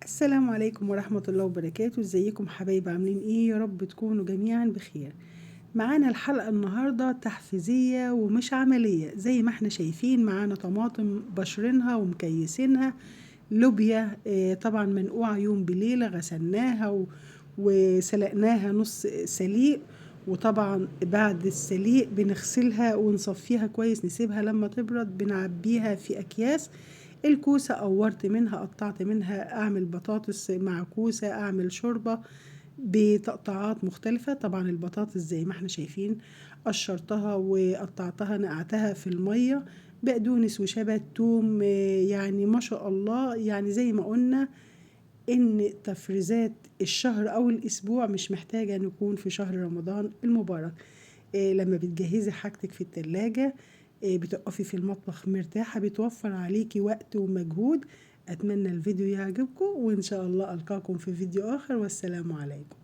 السلام عليكم ورحمة الله وبركاته. ازيكم حبايبي؟ عاملين ايه؟ يا رب تكونوا جميعا بخير. معانا الحلقة النهاردة تحفيزية ومش عملية. زي ما احنا شايفين معانا طماطم بشرينها ومكيسينها، لوبيا طبعا منقوعة يوم بليلة، غسلناها وسلقناها نص سليق. وطبعا بعد السليق بنغسلها ونصفيها كويس، نسيبها لما تبرد، بنعبيها في أكياس. الكوسة قورت منها، قطعت منها، أعمل بطاطس مع كوسة، أعمل شوربة بتقطعات مختلفة. طبعا البطاطس زي ما احنا شايفين قشرتها وقطعتها، نقعتها في المية، بقدونس وشبت توم، يعني ما شاء الله. يعني زي ما قلنا ان تفريزات الشهر او الاسبوع مش محتاجة نكون في شهر رمضان المبارك. لما بتجهزي حاجتك في التلاجة، بتقفي في المطبخ مرتاحة، بتوفر عليكي وقت ومجهود. أتمنى الفيديو يعجبكم، وإن شاء الله ألقاكم في فيديو آخر، والسلام عليكم.